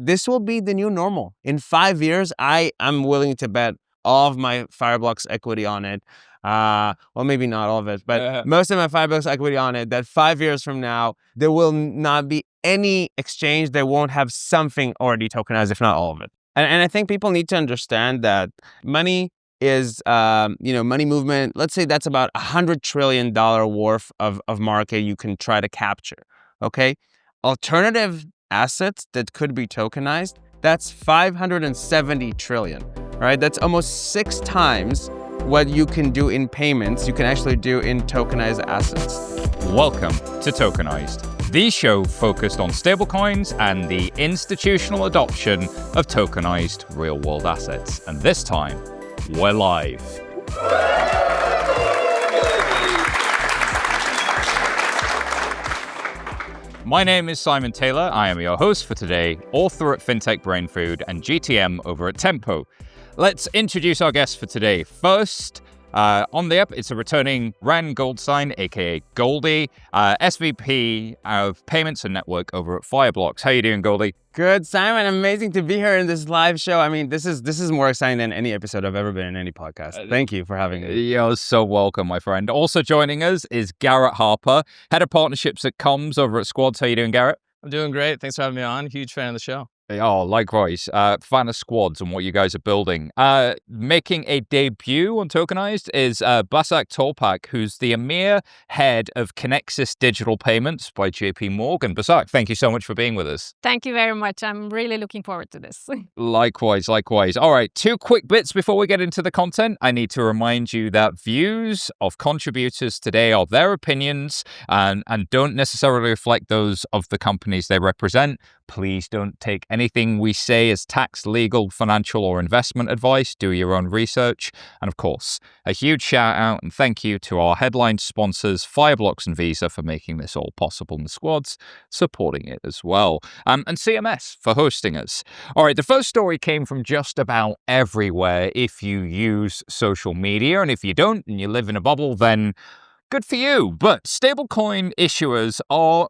this will be the new normal. In 5 years, I'm willing to bet all of my Fireblocks equity on it. Well, maybe not all of it, but most of my Fireblocks equity on it, that 5 years from now, there will not be any exchange that won't have something already tokenized, if not all of it. And I think people need to understand that money is, money movement. Let's say that's about $100 trillion worth of market you can try to capture, okay? Alternative assets that could be tokenized, that's 570 trillion, right? That's almost 6 times what you can do in payments, you can actually do in tokenized assets. Welcome to Tokenized, the show focused on stablecoins and the institutional adoption of tokenized real-world assets. And this time, we're live. My name is Simon Taylor. I am your host for today, author at FinTech Brain Food and GTM over at Tempo. Let's introduce our guest for today. First, on the app, it's a returning Ran Goldstein, aka Goldi, SVP of Payments and Network over at Fireblocks. How you doing, Goldi? Good, Simon. Amazing to be here in this live show. I mean, this is more exciting than any episode I've ever been in any podcast. Thank you for having me. You're so welcome, my friend. Also joining us is Garrett Harper, Head of Partnerships at Comms over at Squads. How you doing, Garrett? I'm doing great. Thanks for having me on. Huge fan of the show. Oh, likewise. Fan of Squads and what you guys are building. Making a debut on Tokenized is Basak Toprak, who's the EMEA Head of Kinexys Digital Payments by JP Morgan. Basak, thank you so much for being with us. Thank you very much. I'm really looking forward to this. Likewise. All right, 2 quick bits before we get into the content. I need to remind you that views of contributors today are their opinions and don't necessarily reflect those of the companies they represent. Please don't take anything we say as tax, legal, financial, or investment advice. Do your own research. And of course, a huge shout out and thank you to our headline sponsors, Fireblocks and Visa, for making this all possible, and the Squads supporting it as well. And CMS for hosting us. All right, the first story came from just about everywhere if you use social media. And if you don't and you live in a bubble, then good for you. But stablecoin issuers are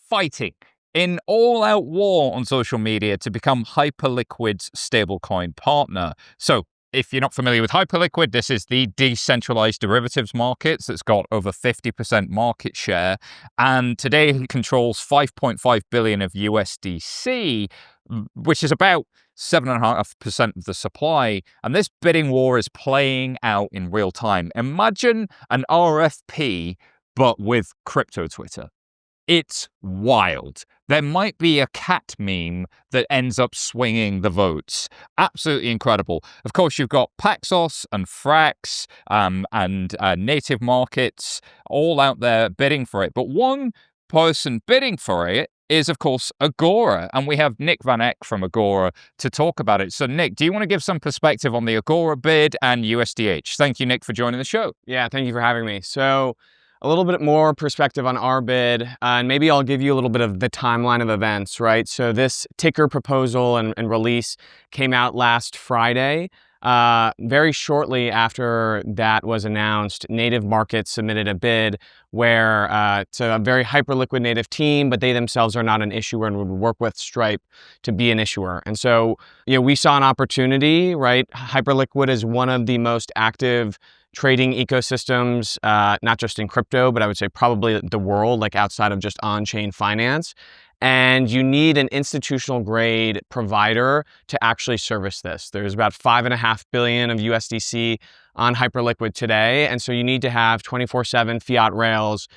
fighting in all-out war on social media to become Hyperliquid's stablecoin partner. So, if you're not familiar with Hyperliquid, this is the decentralized derivatives markets that's got over 50% market share, and today it controls 5.5 billion of USDC, which is about 7.5% of the supply, and this bidding war is playing out in real time. Imagine an RFP, but with crypto Twitter. It's wild. There might be a cat meme that ends up swinging the votes. Absolutely incredible. Of course, you've got Paxos and Frax and native markets all out there bidding for it. But one person bidding for it is, of course, Agora. And we have Nick Van Eck from Agora to talk about it. So, Nick, do you want to give some perspective on the Agora bid and USDH? Thank you, Nick, for joining the show. Yeah, thank you for having me. So, a little bit more perspective on our bid, and maybe I'll give you a little bit of the timeline of events, right? So this ticker proposal and release came out last Friday. Very shortly after that was announced, Native Markets submitted a bid where it's a very Hyperliquid native team, but they themselves are not an issuer and would work with Stripe to be an issuer. And so, we saw an opportunity, right? Hyperliquid is one of the most active trading ecosystems, not just in crypto, but I would say probably the world, like outside of just on-chain finance. And you need an institutional grade provider to actually service this. There's about 5.5 billion of USDC on Hyperliquid today. And so you need to have 24/7 fiat rails,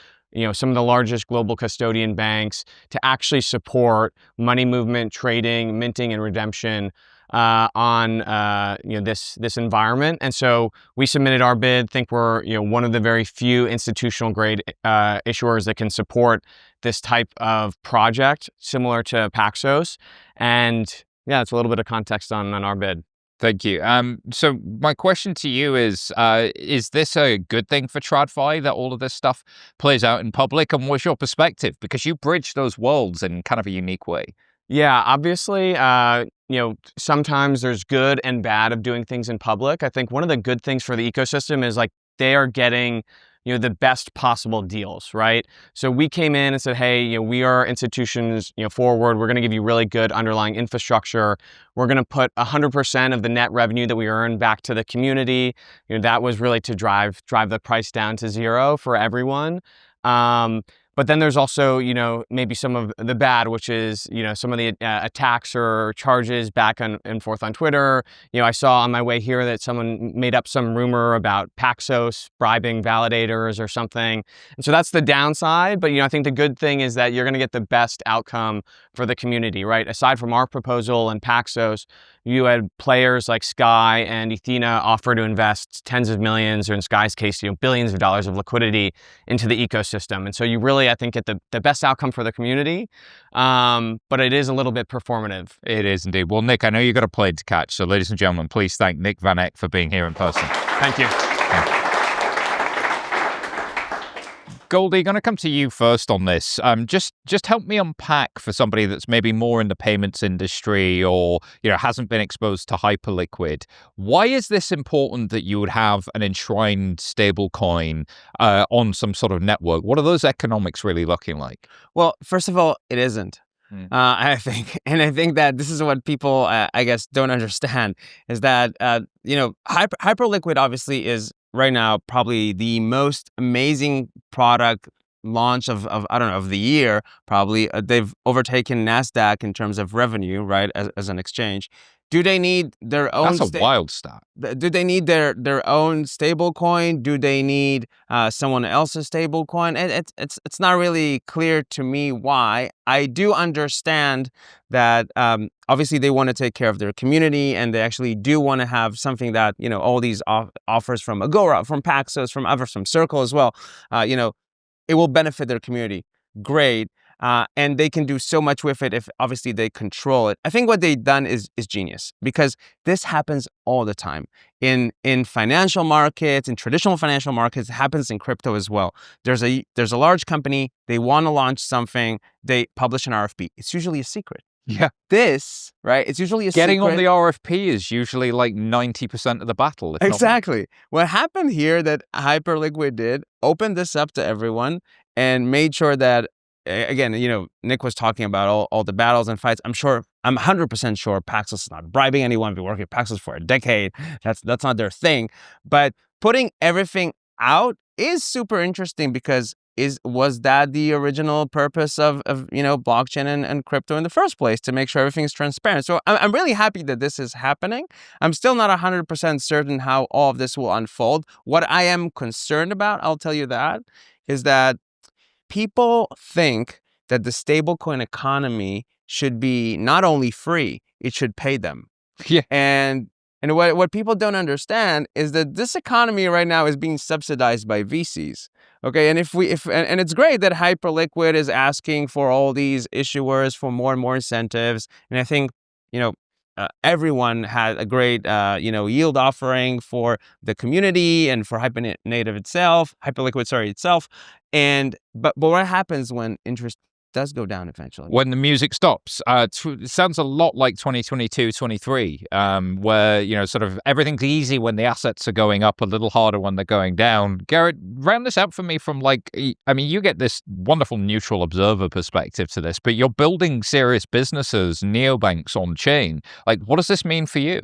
some of the largest global custodian banks to actually support money movement, trading, minting, and redemption on this environment. And so we submitted our bid. Think we're one of the very few institutional grade issuers that can support this type of project, similar to Paxos. And yeah, it's a little bit of context on our bid. Thank you. So my question to you is this a good thing for TradFi that all of this stuff plays out in public? And what's your perspective? Because you bridge those worlds in kind of a unique way. Yeah, obviously, sometimes there's good and bad of doing things in public. I think one of the good things for the ecosystem is like they are getting the best possible deals, right? So we came in and said, hey, we are institutions, forward. We're going to give you really good underlying infrastructure. We're going to put 100% of the net revenue that we earn back to the community. That was really to drive the price down to zero for everyone. But then there's also, maybe some of the bad, which is, some of the attacks or charges back and forth on Twitter. I saw on my way here that someone made up some rumor about Paxos bribing validators or something. And so that's the downside. But, I think the good thing is that you're going to get the best outcome for the community, right? Aside from our proposal and Paxos, you had players like Sky and Ethena offer to invest tens of millions, or in Sky's case, billions of dollars of liquidity into the ecosystem. And so you really, I think, get the best outcome for the community. But it is a little bit performative. It is indeed. Well, Nick, I know you got a plane to catch. So ladies and gentlemen, please thank Nick Van Eck for being here in person. Thank you. Goldi, going to come to you first on this. Just help me unpack for somebody that's maybe more in the payments industry or hasn't been exposed to Hyperliquid. Why is this important that you would have an enshrined stablecoin on some sort of network? What are those economics really looking like? Well, first of all, it isn't. I think that this is what people, I guess, don't understand is that Hyperliquid obviously is right now probably the most amazing product launch of the year. Probably they've overtaken NASDAQ in terms of revenue, right, as an exchange. Do they need their own? That's a wild stat. Do they need their own stable coin? Do they need someone else's stable coin? It's not really clear to me why. I do understand that obviously they want to take care of their community, and they actually do want to have something that all these offers from Agora, from Paxos, from Circle as well. It will benefit their community. Great. And they can do so much with it if obviously they control it. I think what they've done is genius, because this happens all the time in financial markets, in traditional financial markets. It happens in crypto as well. There's a large company, they want to launch something, they publish an RFP. It's usually a secret. Yeah. This, right? It's usually a Getting secret. on the RFP is usually like 90% of the battle. Exactly. What happened here that Hyperliquid did, opened this up to everyone and made sure that, again, Nick was talking about all the battles and fights. I'm 100% sure Paxos is not bribing anyone. I've been working with Paxos for a decade. That's not their thing. But putting everything out is super interesting, because was that the original purpose of blockchain and crypto in the first place, to make sure everything is transparent? So I'm really happy that this is happening. I'm still not 100% certain how all of this will unfold. What I am concerned about, I'll tell you that, is that people think that the stablecoin economy should be not only free, it should pay them. Yeah. And what people don't understand is that this economy right now is being subsidized by VCs. Okay, and and it's great that Hyperliquid is asking for all these issuers for more and more incentives. And I think everyone had a great yield offering for the community and for Hyperliquid itself. But what happens when interest does go down eventually? When the music stops. It sounds a lot like 2022, 23, where, sort of everything's easy when the assets are going up, a little harder when they're going down. Garrett, round this out for me from you get this wonderful neutral observer perspective to this, but you're building serious businesses, neobanks on chain. What does this mean for you?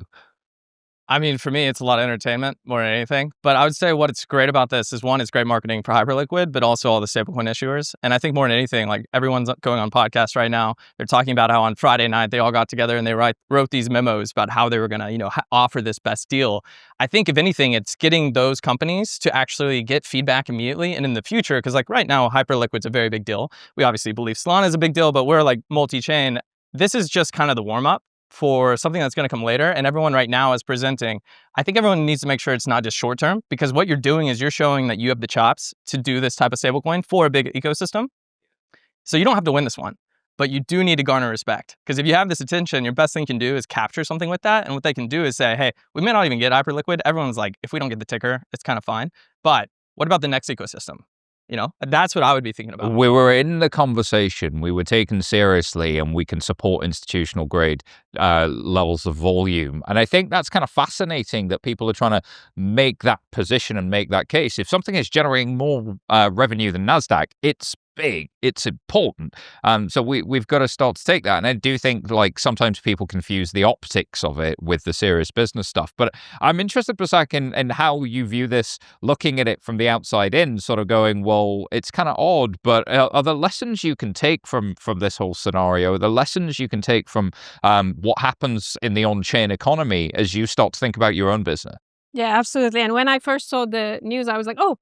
I mean, for me, it's a lot of entertainment more than anything. But I would say what's great about this is, one, it's great marketing for Hyperliquid, but also all the stablecoin issuers. And I think more than anything, everyone's going on podcasts right now. They're talking about how on Friday night they all got together and they wrote these memos about how they were going to, offer this best deal. I think if anything, it's getting those companies to actually get feedback immediately and in the future. Because right now, Hyperliquid's a very big deal. We obviously believe Solana is a big deal, but we're multi-chain. This is just kind of the warm-up for something that's going to come later. And everyone right now is presenting. I think everyone needs to make sure it's not just short term, because what you're doing is you're showing that you have the chops to do this type of stablecoin for a big ecosystem. So you don't have to win this one, but you do need to garner respect. Because if you have this attention, your best thing you can do is capture something with that. And what they can do is say, hey, we may not even get Hyperliquid. Everyone's like, if we don't get the ticker, it's kind of fine. But what about the next ecosystem? That's what I would be thinking about. We were in the conversation, we were taken seriously, and we can support institutional grade levels of volume. And I think that's kind of fascinating that people are trying to make that position and make that case. If something is generating more revenue than NASDAQ, it's big, it's important. So we've got to start to take that. And I do think like sometimes people confuse the optics of it with the serious business stuff. But I'm interested, Basak, in how you view this, looking at it from the outside in, sort of going, well, it's kind of odd, but are there lessons you can take from this whole scenario? Are there lessons you can take from what happens in the on-chain economy as you start to think about your own business? Yeah, absolutely. And when I first saw the news, I was like, oh,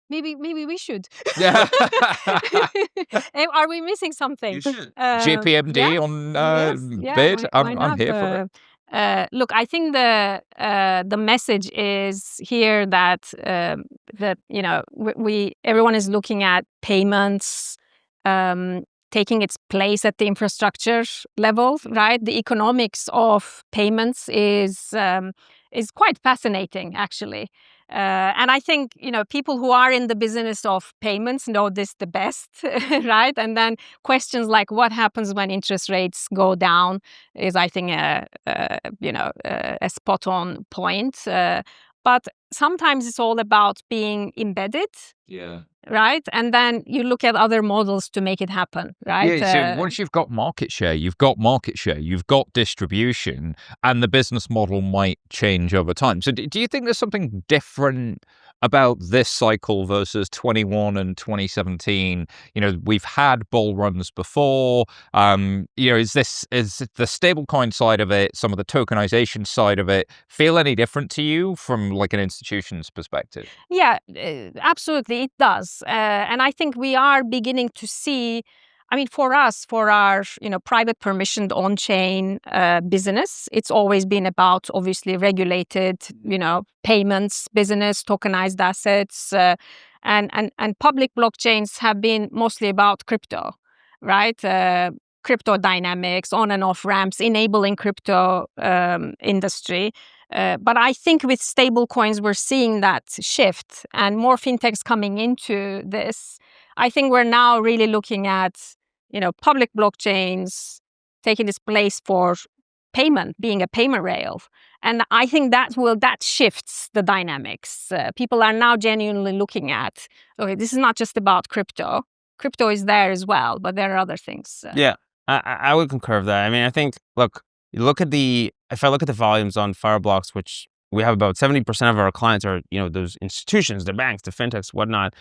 maybe we should. Yeah. Are we missing something? You should. GPMD yeah. on Yes, yeah, bid. why I'm not? here for it. Look, I think the message is here that everyone is looking at payments taking its place at the infrastructure level, right? The economics of payments is quite fascinating, actually. And I think, people who are in the business of payments know this the best, right? And then questions like what happens when interest rates go down is, I think, a spot on point. But sometimes it's all about being embedded. Yeah. Right? And then you look at other models to make it happen, right? Yeah, so once you've got market share, you've got distribution, and the business model might change over time. So do you think there's something different about this cycle versus 21 and 2017? We've had bull runs before. Is the stablecoin side of it, some of the tokenization side of it, feel any different to you from like an institution's perspective? Yeah, absolutely, it does. And I think we are beginning to see, for us, for our, private permissioned on-chain business, it's always been about obviously regulated, payments business, tokenized assets, and public blockchains have been mostly about crypto, right? Crypto dynamics, on and off ramps, enabling crypto industry. But I think with stablecoins, we're seeing that shift and more fintechs coming into this. I think we're now really looking at, public blockchains taking this place for payment, being a payment rail. And I think that shifts the dynamics. People are now genuinely looking at, okay, this is not just about crypto. Crypto is there as well, but there are other things. Yeah, I would concur with that. I think, look, if I look at the volumes on Fireblocks, which we have about 70% of our clients are, those institutions, the banks, the fintechs, whatnot,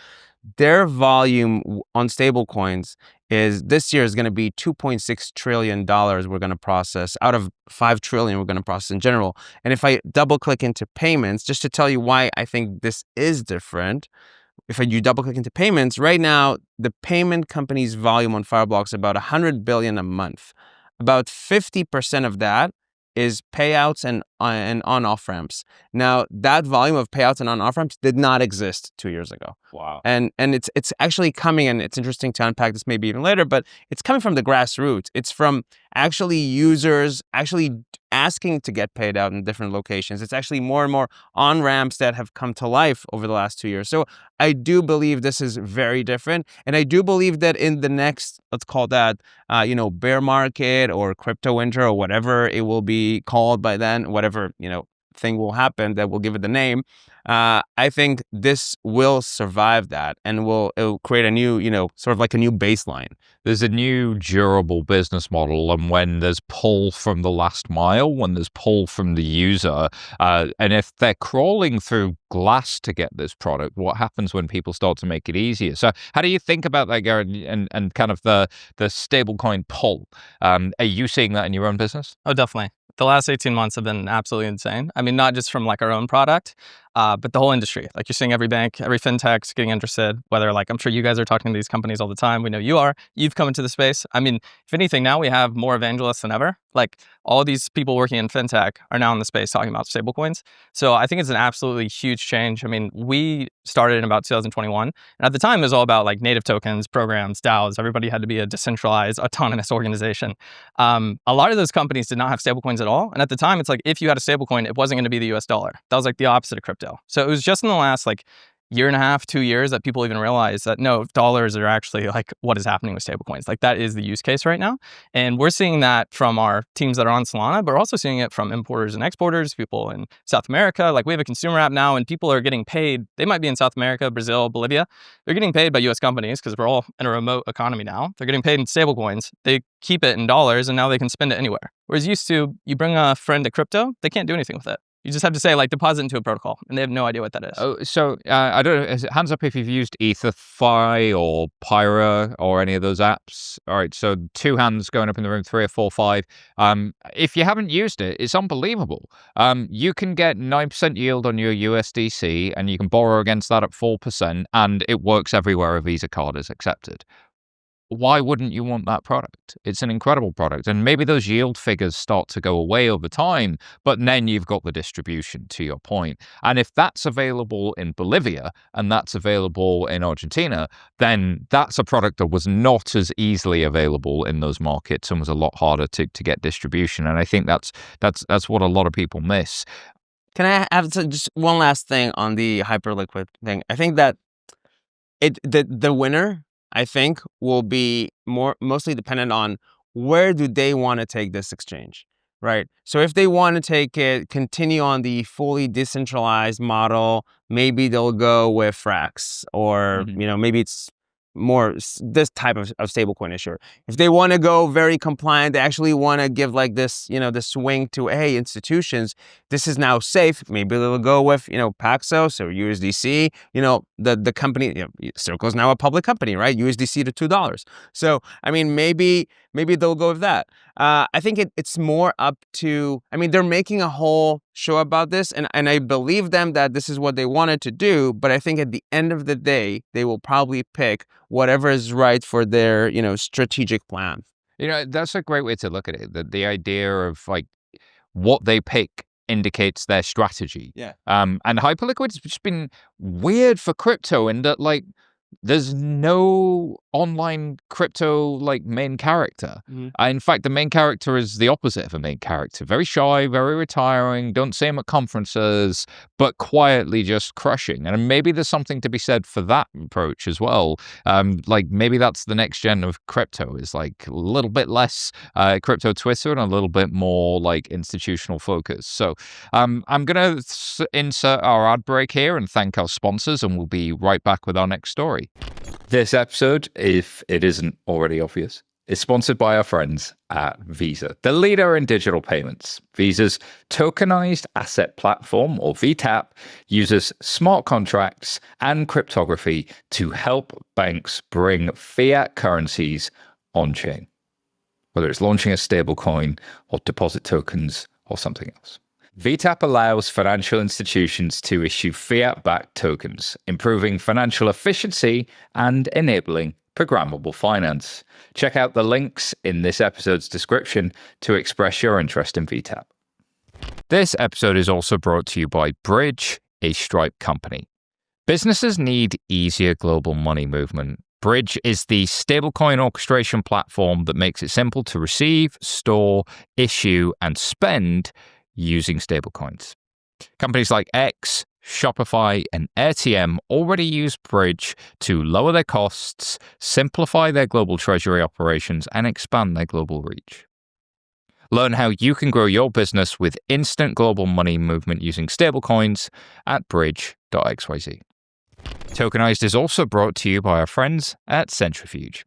their volume on stablecoins this year is going to be $2.6 trillion we're going to process out of $5 trillion we're going to process in general. And if I double click into payments, just to tell you why I think this is different, if you double click into payments, right now, the payment company's volume on Fireblocks is about 100 billion a month. About 50% of that is payouts and on-off ramps. Now, that volume of payouts and on-off ramps did not exist 2 years ago. Wow. And it's actually coming, and it's interesting to unpack this maybe even later, but it's coming from the grassroots. It's from actually users actually asking to get paid out in different locations. It's actually more and more on-ramps that have come to life over the last 2 years. So I do believe this is very different. And I do believe that in the next, let's call that, bear market or crypto winter or whatever it will be called by then, whatever, thing will happen that will give it the name. I think this will survive that, and it will create a new, sort of like a new baseline. There's a new durable business model, and when there's pull from the last mile, when there's pull from the user, and if they're crawling through glass to get this product, what happens when people start to make it easier? So how do you think about that, Garrett, and kind of the stablecoin pull? Are you seeing that in your own business? Oh, definitely. The last 18 months have been absolutely insane. Not just from like our own product, but the whole industry. Like, you're seeing every bank, every fintech's getting interested, whether like, I'm sure you guys are talking to these companies all the time. We know you are. You've come into the space. If anything, now we have more evangelists than ever. Like, all these people working in fintech are now in the space talking about stablecoins. So I think it's an absolutely huge change. We started in about 2021. And at the time, it was all about like native tokens, programs, DAOs. Everybody had to be a decentralized, autonomous organization. A lot of those companies did not have stablecoins at all. And at the time, it's like, if you had a stablecoin, it wasn't going to be the US dollar. That was like the opposite of crypto. So it was just in the last like year and a half, 2 years that people even realize that no, dollars are actually like what is happening with stablecoins. Like that is the use case right now. And we're seeing that from our teams that are on Solana, but we're also seeing it from importers and exporters, people in South America. Like we have a consumer app now and people are getting paid. They might be in South America, Brazil, Bolivia. They're getting paid by US companies because we're all in a remote economy now. They're getting paid in stablecoins. They keep it in dollars and now they can spend it anywhere. Whereas used to, you bring a friend to crypto, they can't do anything with it. You just have to say like deposit into a protocol, and they have no idea what that is. Oh, so I don't know. Hands up if you've used EtherFi or Pyra or any of those apps. All right, so 2 hands going up in the room, 3 or 4, 5. If you haven't used it, it's unbelievable. You can get 9% yield on your USDC, and you can borrow against that at 4%, and it works everywhere a Visa card is accepted. Why wouldn't you want that product? It's an incredible product. And maybe those yield figures start to go away over time, but then you've got the distribution, to your point. And if that's available in Bolivia and that's available in Argentina, then that's a product that was not as easily available in those markets and was a lot harder to get distribution. And I think that's what a lot of people miss. Can I have just one last thing on the Hyperliquid thing? I think that the winner, I think, will be mostly dependent on where do they want to take this exchange, right? So if they want to continue on the fully decentralized model, maybe they'll go with Frax, or maybe it's more this type of stablecoin issuer. If they want to go very compliant, they actually want to give like this, this swing to, hey, institutions, this is now safe. Maybe they'll go with, Paxos or USDC. The company, Circle is now a public company, right? USDC to $2. So, I mean, maybe they'll go with that. I think it's more up to, they're making a whole show about this, and I believe them that this is what they wanted to do, but I think at the end of the day, they will probably pick whatever is right for their, strategic plan. That's a great way to look at it. The idea of like what they pick indicates their strategy. Yeah. And Hyperliquid's just been weird for crypto in that like there's no online crypto like main character. In fact, the main character is the opposite of a main character. Very shy, very retiring, don't see him at conferences, but quietly just crushing. And maybe there's something to be said for that approach as well. Like maybe that's the next gen of crypto, is like a little bit less crypto Twitter and a little bit more like institutional focus. So I'm going to insert our ad break here and thank our sponsors, and we'll be right back with our next story. This episode, if it isn't already obvious, is sponsored by our friends at Visa, the leader in digital payments. Visa's Tokenized Asset Platform, or VTAP, uses smart contracts and cryptography to help banks bring fiat currencies on-chain, whether it's launching a stablecoin or deposit tokens or something else. VTAP allows financial institutions to issue fiat-backed tokens, improving financial efficiency and enabling programmable finance. Check out the links in this episode's description to express your interest in VTAP. This episode is also brought to you by Bridge, a Stripe company. Businesses need easier global money movement. Bridge is the stablecoin orchestration platform that makes it simple to receive, store, issue, and spend using stablecoins. Companies like X, Shopify, and AirTM already use Bridge to lower their costs, simplify their global treasury operations, and expand their global reach. Learn how you can grow your business with instant global money movement using stablecoins at bridge.xyz. Tokenized is also brought to you by our friends at Centrifuge.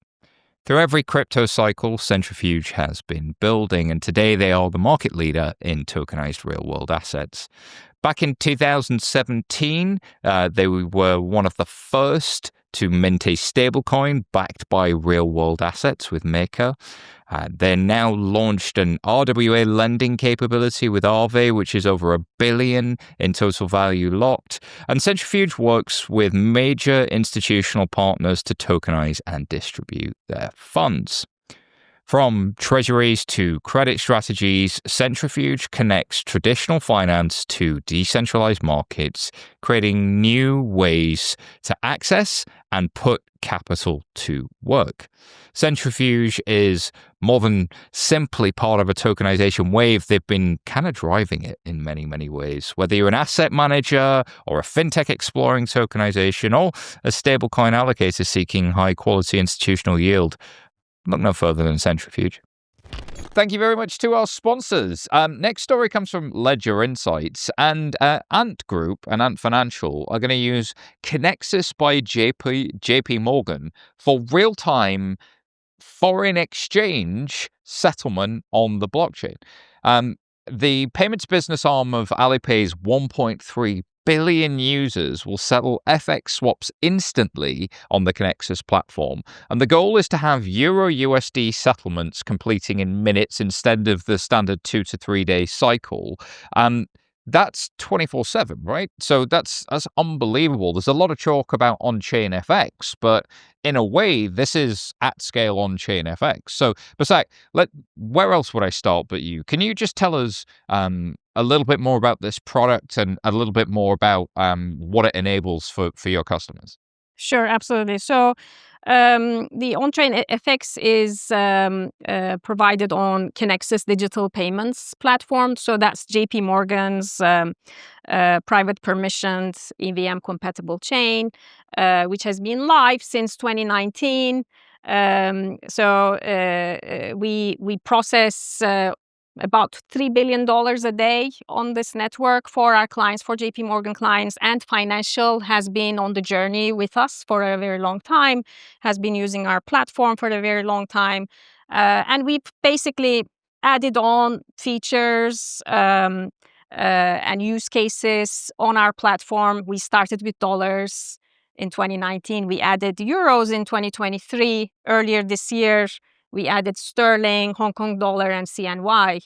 Through every crypto cycle, Centrifuge has been building, and today they are the market leader in tokenized real-world assets. Back in 2017, they were one of the first to mint a stablecoin backed by real-world assets with Maker. They're now launched an RWA lending capability with Aave, which is over $1 billion in total value locked. And Centrifuge works with major institutional partners to tokenize and distribute their funds. From treasuries to credit strategies, Centrifuge connects traditional finance to decentralized markets, creating new ways to access and put capital to work. Centrifuge is more than simply part of a tokenization wave. They've been kind of driving it in many, many ways. Whether you're an asset manager or a fintech exploring tokenization or a stablecoin allocator seeking high quality institutional yield, look no further than Centrifuge. Thank you very much to our sponsors. Next story comes from Ledger Insights, and Ant Group and Ant Financial are going to use Kinexys by JP Morgan for real-time foreign exchange settlement on the blockchain. The payments business arm of Alipay's 1.3 billion users will settle FX swaps instantly on the Kinexys platform. And the goal is to have Euro-USD settlements completing in minutes instead of the standard 2 to 3 day cycle. That's 24/7, right? So that's unbelievable. There's a lot of talk about on-chain FX, but in a way, this is at-scale on-chain FX. So, Basak, where else would I start but you? Can you just tell us a little bit more about this product and a little bit more about what it enables for your customers? Sure, absolutely. So the on-chain FX is provided on Kinexys Digital Payments platform. So that's JP Morgan's private permissioned EVM compatible chain, which has been live since 2019. We process about $3 billion a day on this network for our clients, for JP Morgan clients. And Financial has been on the journey with us for a very long time, has been using our platform for a very long time. And we've basically added on features and use cases on our platform. We started with dollars in 2019. We added euros in 2023. Earlier this year, we added sterling, Hong Kong dollar, and CNY.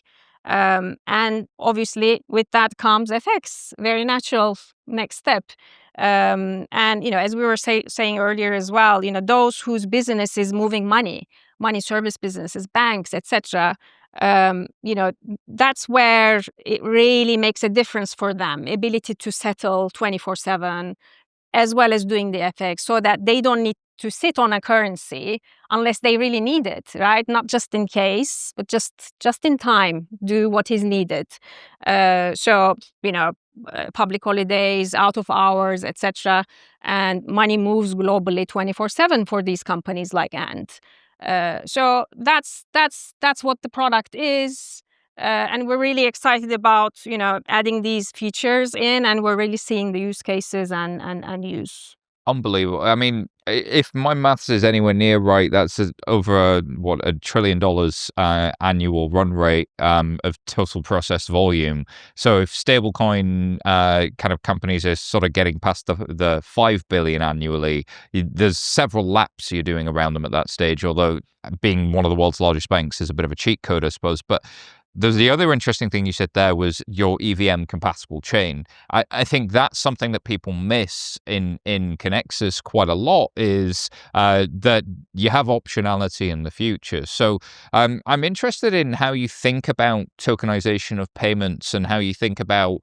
And obviously, with that comes FX, very natural next step. And, as we were saying earlier as well, those whose business is moving money service businesses, banks, etc., that's where it really makes a difference for them, ability to settle 24/7, as well as doing the FX, so that they don't need to sit on a currency unless they really need it, right? Not just in case, but just in time, do what is needed. Public holidays, out of hours, etc. And money moves globally 24/7 for these companies like Ant. So that's what the product is. And we're really excited about, adding these features in, and we're really seeing the use cases and use. Unbelievable. I mean, if my maths is anywhere near right, that's over $1 trillion annual run rate of total processed volume. So if stablecoin kind of companies are sort of getting past the 5 billion annually, there's several laps you're doing around them at that stage, although being one of the world's largest banks is a bit of a cheat code, I suppose. But there's the other interesting thing you said there was your EVM compatible chain. I think that's something that people miss in Kinexys quite a lot, is that you have optionality in the future. So I'm interested in how you think about tokenization of payments and how you think about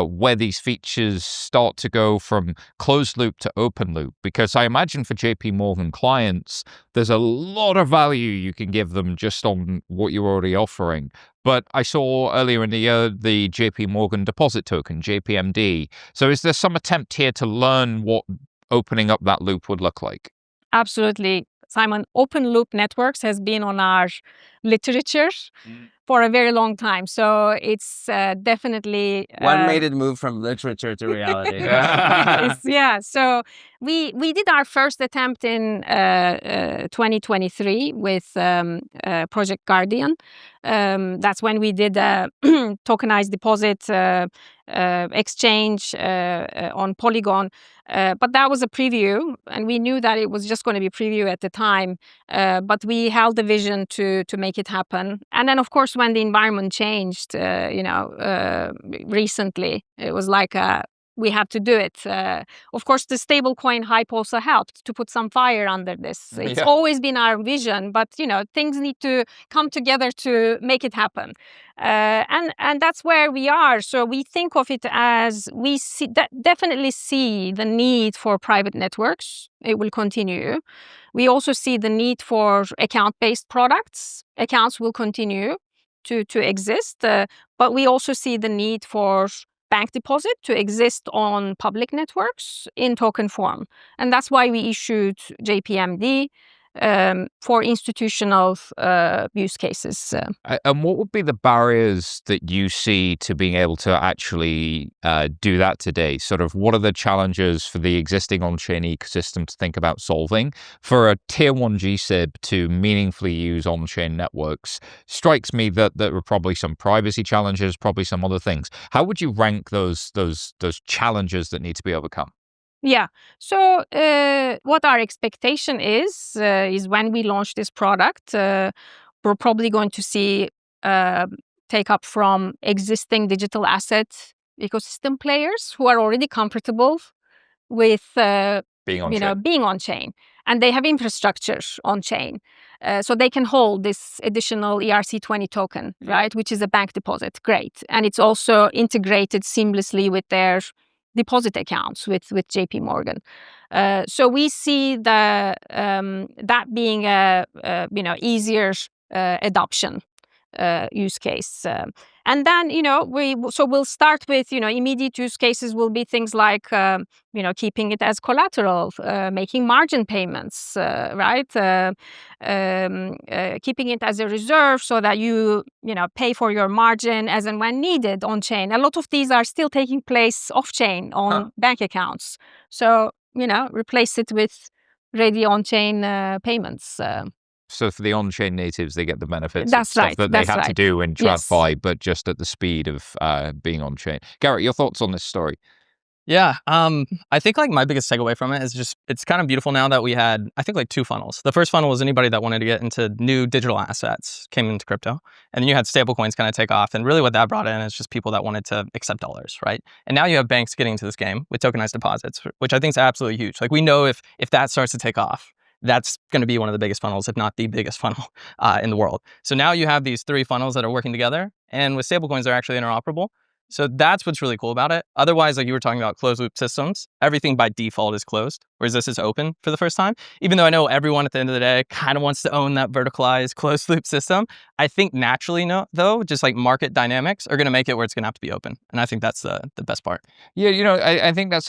where these features start to go from closed loop to open loop, because I imagine for JP Morgan clients, there's a lot of value you can give them just on what you're already offering. But I saw earlier in the year the JP Morgan deposit token, JPMD. So is there some attempt here to learn what opening up that loop would look like? Absolutely. Simon, open loop networks has been on our literature for a very long time. So it's definitely... One made it move from literature to reality. Yeah. So we did our first attempt in 2023 with Project Guardian. That's when we did a tokenized deposit exchange on Polygon. But that was a preview, and we knew that it was just going to be preview at the time. But we held the vision to make it happen. And then, of course, when the environment changed, recently, it was like we have to do it. Of course, the stablecoin hype also helped to put some fire under this. It's always been our vision, but things need to come together to make it happen. And that's where we are. So we think of it as definitely see the need for private networks. It will continue. We also see the need for account-based products. Accounts will continue to exist, but we also see the need for bank deposit to exist on public networks in token form. And that's why we issued JPMD for institutional use cases. And what would be the barriers that you see to being able to actually do that today? Sort of what are the challenges for the existing on-chain ecosystem to think about solving? For a tier 1 GSIB to meaningfully use on-chain networks, strikes me that there are probably some privacy challenges, probably some other things. How would you rank those challenges that need to be overcome? Yeah. So what our expectation is when we launch this product, we're probably going to see take up from existing digital asset ecosystem players who are already comfortable with being on being on chain, and they have infrastructure on chain, so they can hold this additional ERC20 token, right, which is a bank deposit. Great, and it's also integrated seamlessly with their deposit accounts with JP Morgan. So we see that being a easier adoption use case. And then we'll start with immediate use cases will be things like keeping it as collateral, making margin payments, right? Keeping it as a reserve so that you pay for your margin as and when needed on chain. A lot of these are still taking place off chain on bank accounts. So replace it with ready on chain payments. So for the on-chain natives, they get the benefits That's of stuff right. that they That's had right. to do in TradFi, Yes. but just at the speed of being on-chain. Garrett, your thoughts on this story? Yeah, I think like my biggest takeaway from it is just it's kind of beautiful now that we had, I think, like 2 funnels. The first funnel was anybody that wanted to get into new digital assets came into crypto, and then you had stablecoins kind of take off. And really, what that brought in is just people that wanted to accept dollars, right? And now you have banks getting into this game with tokenized deposits, which I think is absolutely huge. Like we know if that starts to take off, that's going to be one of the biggest funnels, if not the biggest funnel in the world. So now you have these 3 funnels that are working together, and with stablecoins, they're actually interoperable. So that's what's really cool about it. Otherwise, like you were talking about closed loop systems, everything by default is closed, whereas this is open for the first time. Even though I know everyone at the end of the day kind of wants to own that verticalized closed loop system, I think naturally, though, just like market dynamics are going to make it where it's going to have to be open. And I think that's the best part. Yeah, I think that's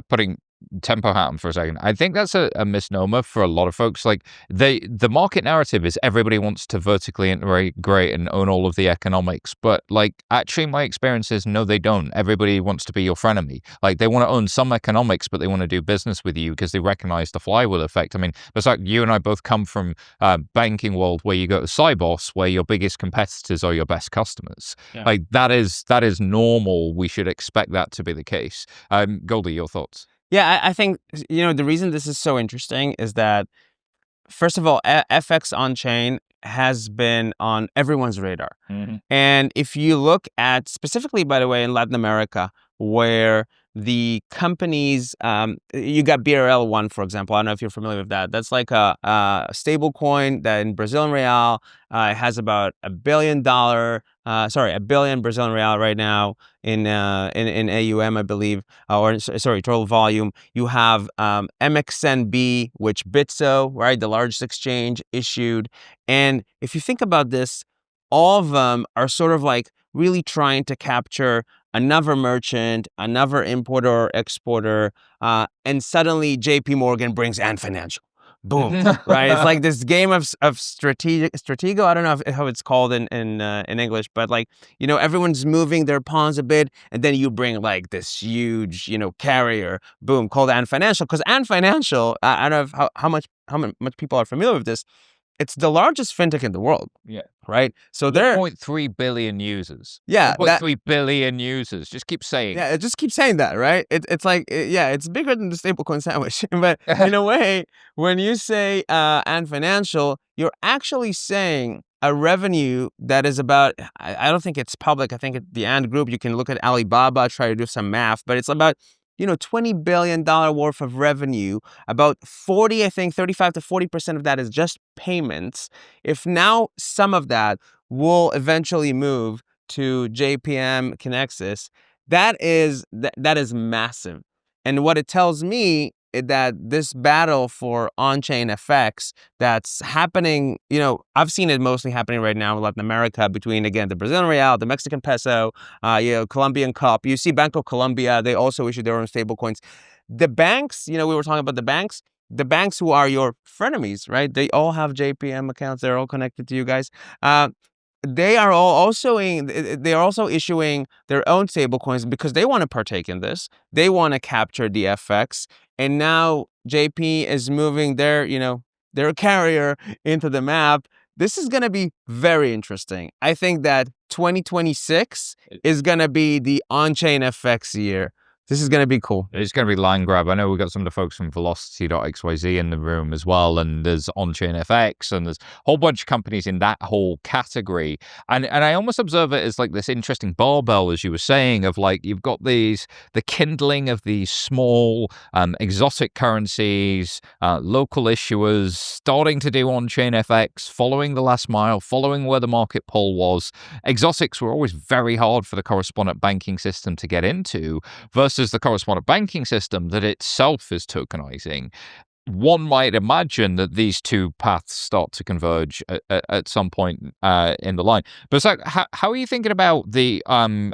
putting tempo hat on for a second. I think that's a misnomer for a lot of folks. Like the market narrative is everybody wants to vertically integrate and own all of the economics, but like actually my experience is no, they don't. Everybody wants to be your frenemy. Like they want to own some economics, but they want to do business with you because they recognize the flywheel effect. I mean, it's like you and I both come from banking world where you go to Sibos, where your biggest competitors are your best customers. Yeah. Like that is normal. We should expect that to be the case. Goldi, your thoughts? Yeah, I think, the reason this is so interesting is that, first of all, FX on-chain has been on everyone's radar. Mm-hmm. And if you look at, specifically, by the way, in Latin America, where the companies, you got BRL1, for example. I don't know if you're familiar with that. That's like a stable coin that in Brazilian real has about $1 billion Brazilian real right now in AUM, I believe, total volume. You have MXNB, which Bitso, right, the largest exchange, issued. And if you think about this, all of them are sort of like really trying to capture another merchant, another importer or exporter, and suddenly JP Morgan brings Ant Financial. Boom, right? It's like this game of stratego. I don't know how it's called in English, but like, everyone's moving their pawns a bit, and then you bring like this huge, carrier, boom, called Ant Financial. Because Ant Financial, I don't know how much people are familiar with this. It's the largest fintech in the world. Yeah. Right? So they're 1.3 billion users. Yeah. 1.3 billion users. Just keep saying. Yeah, it just keeps saying that, right? It's like, it's bigger than the stablecoin sandwich. But in a way, when you say Ant Financial, you're actually saying a revenue that is about, I don't think it's public. I think at the Ant Group, you can look at Alibaba, try to do some math, but it's about, $20 billion worth of revenue. About 35 to 40% of that is just payments. If now some of that will eventually move to JPM Kinexys, that is massive. And what it tells me is that this battle for on-chain FX that's happening, I've seen it mostly happening right now in Latin America between, again, the Brazilian real, the Mexican peso, Colombian COP. You see Banco Colombia, they also issue their own stablecoins. The banks, we were talking about the banks who are your frenemies, right? They all have JPM accounts. They're all connected to you guys. They are also issuing their own stablecoins because they want to partake in this. They want to capture the FX, and now JP is moving their carrier into the map. This is going to be very interesting. I think that 2026 is going to be the on-chain FX year. This is going to be cool. It's going to be line grab. I know we've got some of the folks from Velocity.xyz in the room as well, and there's on-chain FX, and there's a whole bunch of companies in that whole category. And I almost observe it as like this interesting barbell, as you were saying, of like you've got the kindling of these small exotic currencies, local issuers starting to do on-chain FX, following the last mile, following where the market pull was. Exotics were always very hard for the correspondent banking system to get into, versus the correspondent banking system that itself is tokenizing. One might imagine that these two paths start to converge at some point in the line. But so how are you thinking about the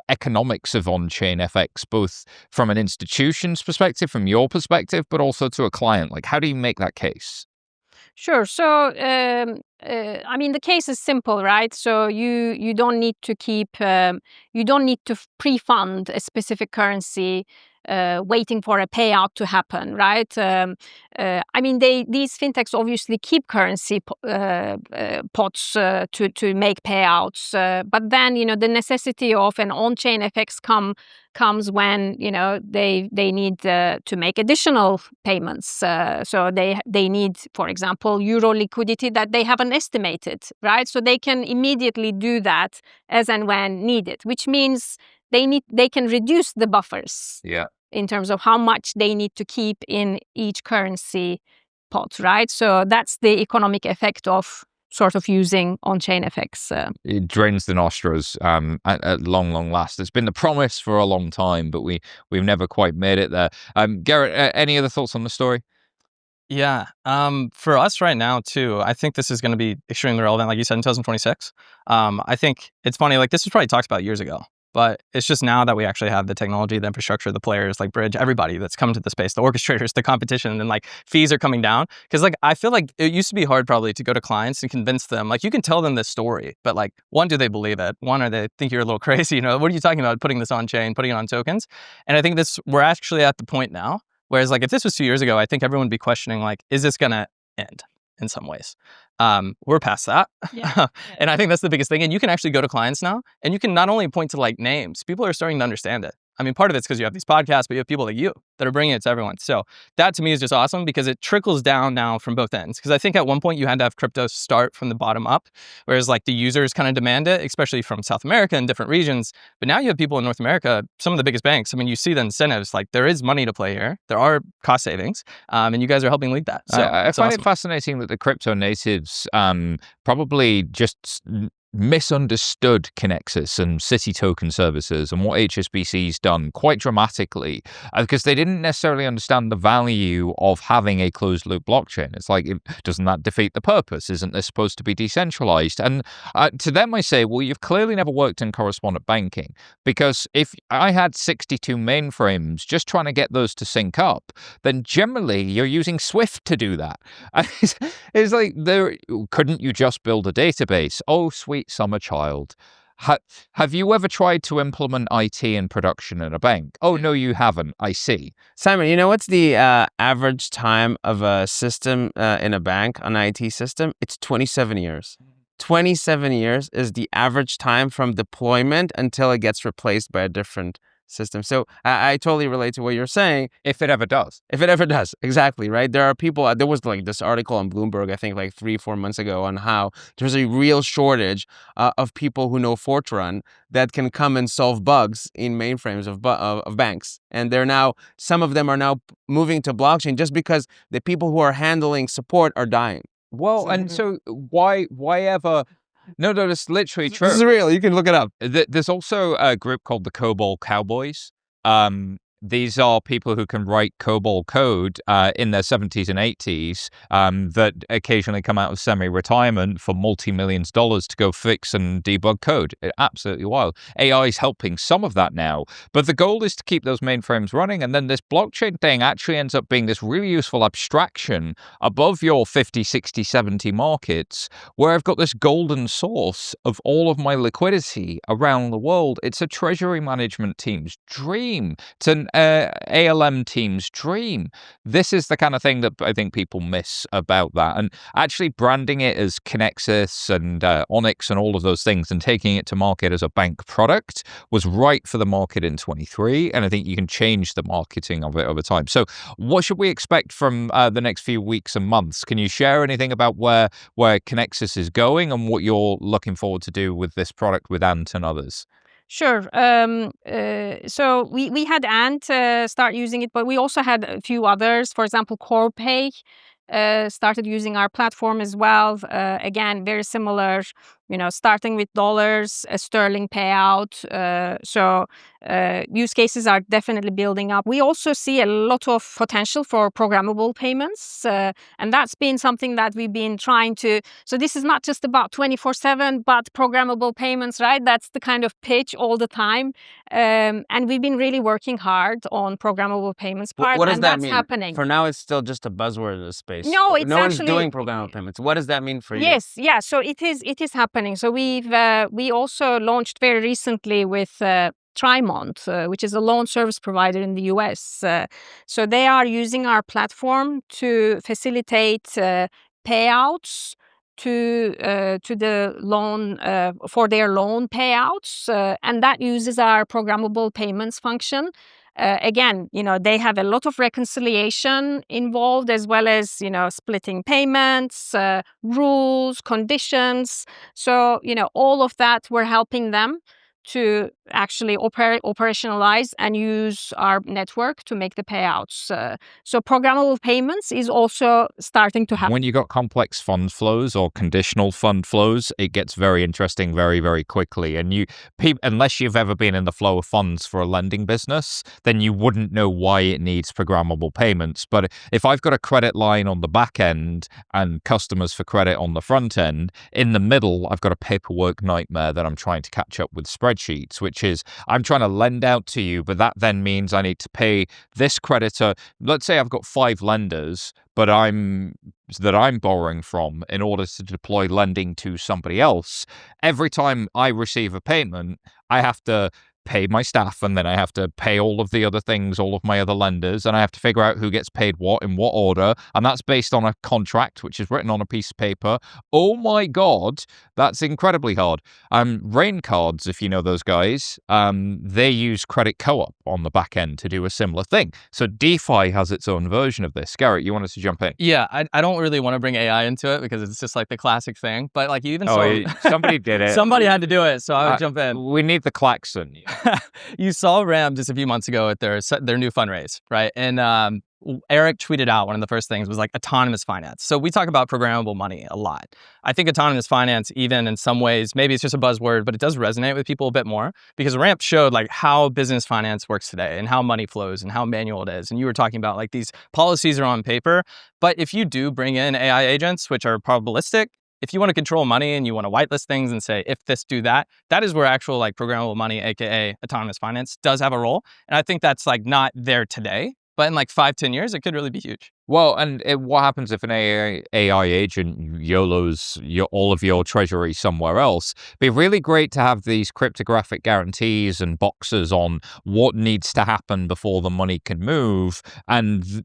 economics of on-chain FX, both from an institution's perspective, from your perspective, but also to a client? Like, how do you make that case? Sure. So, the case is simple, right? So you don't need to pre-fund a specific currency waiting for a payout to happen, right? These fintechs obviously keep currency pots to make payouts, but then the necessity of an on-chain FX comes when they need to make additional payments. So they need, for example, euro liquidity that they haven't estimated, right? So they can immediately do that as and when needed, which means they can reduce the buffers in terms of how much they need to keep in each currency pot, right? So that's the economic effect of sort of using on-chain FX. It drains the nostrils at long last. It's been the promise for a long time, but we've never quite made it there. Garrett, any other thoughts on the story? Yeah. For us right now, too, I think this is going to be extremely relevant, like you said, in 2026. I think it's funny, like this was probably talked about years ago, but it's just now that we actually have the technology, the infrastructure, the players like Bridge, everybody that's come to the space, the orchestrators, the competition, and like fees are coming down. Because like I feel like it used to be hard probably to go to clients and convince them, like you can tell them this story, but like one, do they believe it? One, or they think you're a little crazy, what are you talking about putting this on chain, putting it on tokens? And I think we're actually at the point now, whereas like if this was 2 years ago, I think everyone would be questioning like, is this gonna end in some ways? We're past that. Yeah. And I think that's the biggest thing. And you can actually go to clients now and you can not only point to like names, people are starting to understand it. I mean, part of it's because you have these podcasts, but you have people like you that are bringing it to everyone. So that to me is just awesome because it trickles down now from both ends. Because I think at one point you had to have crypto start from the bottom up, whereas like the users kind of demand it, especially from South America and different regions. But now you have people in North America, some of the biggest banks. I mean, you see the incentives, like there is money to play here. There are cost savings, and you guys are helping lead that. So I find it fascinating that the crypto natives probably just misunderstood Kinexys and City token services and what HSBC's done quite dramatically because they didn't necessarily understand the value of having a closed loop blockchain. It's like, doesn't that defeat the purpose? Isn't this supposed to be decentralized? And to them I say, well, you've clearly never worked in correspondent banking, because if I had 62 mainframes just trying to get those to sync up, then generally you're using Swift to do that. It's like, couldn't you just build a database? Oh, sweet summer child. Have you ever tried to implement IT in production in a bank? Oh, no, you haven't. I see. Simon, what's the average time of a system in a bank, an IT system? It's 27 years. 27 years is the average time from deployment until it gets replaced by a different system. So I totally relate to what you're saying. If it ever does. If it ever does, exactly, right? There are people, there was like this article on Bloomberg, I think like 3-4 months ago, on how there's a real shortage of people who know Fortran that can come and solve bugs in mainframes of banks. And some of them are now moving to blockchain just because the people who are handling support are dying. Well, and so why ever... No, that's literally true. This is real. You can look it up. There's also a group called the COBOL Cowboys. These are people who can write COBOL code in their 70s and 80s that occasionally come out of semi-retirement for multi-millions dollars to go fix and debug code. Absolutely wild. AI is helping some of that now, but the goal is to keep those mainframes running, and then this blockchain thing actually ends up being this really useful abstraction above your 50, 60, 70 markets, where I've got this golden source of all of my liquidity around the world. It's a treasury management team's dream. It's an ALM team's dream. This is the kind of thing that I think people miss about that. And actually branding it as Kinexys and Onyx and all of those things and taking it to market as a bank product was right for the market in 23. And I think you can change the marketing of it over time. So what should we expect from the next few weeks and months? Can you share anything about where Kinexys is going and what you're looking forward to do with this product with Ant and others? Sure. So we had Ant start using it, but we also had a few others. For example, Corpay started using our platform as well. Again, very similar, starting with dollars, a sterling payout. So use cases are definitely building up. We also see a lot of potential for programmable payments. And that's been something that we've been trying to. So this is not just about 24/7, but programmable payments, right? That's the kind of pitch all the time. And we've been really working hard on programmable payments part. What does and that that's mean? happening. For now, it's still just a buzzword in the space. No, it's no one's actually doing programmable payments. What does that mean for you? Yes, yeah. So it is happening. So we also launched very recently with Trimont, which is a loan service provider in the US. So they are using our platform to facilitate payouts to the loan for their loan payouts, and that uses our programmable payments function. Again, they have a lot of reconciliation involved, as well as, splitting payments, rules, conditions. So, all of that, we're helping them to actually operationalize and use our network to make the payouts. So programmable payments is also starting to happen. When you got complex fund flows or conditional fund flows, it gets very interesting very, very quickly. And unless you've ever been in the flow of funds for a lending business, then you wouldn't know why it needs programmable payments. But if I've got a credit line on the back end and customers for credit on the front end, in the middle, I've got a paperwork nightmare that I'm trying to catch up with spreadsheets, which is I'm trying to lend out to you, but that then means I need to pay this creditor. Let's say I've got 5 lenders, but I'm borrowing from in order to deploy lending to somebody else. Every time I receive a payment, I have to pay my staff, and then I have to pay all of the other things, all of my other lenders, and I have to figure out who gets paid what in what order, and that's based on a contract which is written on a piece of paper. Oh my god, that's incredibly hard. Rain Cards, if you know those guys, they use Credit Co-op on the back end to do a similar thing. So DeFi has its own version of this. Garrett, you wanted to jump in? Yeah, I don't really want to bring AI into it because it's just like the classic thing, but like you even saw somebody did it. Somebody had to do it, so I would jump in. We need the klaxon. You saw Ram just a few months ago at their new fundraise, right? And Eric tweeted out one of the first things was like autonomous finance. So we talk about programmable money a lot. I think autonomous finance, even in some ways, maybe it's just a buzzword, but it does resonate with people a bit more because Ramp showed like how business finance works today and how money flows and how manual it is. And you were talking about like these policies are on paper, but if you do bring in AI agents, which are probabilistic, if you want to control money and you want to whitelist things and say, if this, do that, that is where actual like programmable money, AKA autonomous finance, does have a role. And I think that's like not there today, but in like 5-10 years, it could really be huge. Well, and what happens if an AI agent YOLOs all of your treasury somewhere else? It'd be really great to have these cryptographic guarantees and boxes on what needs to happen before the money can move, and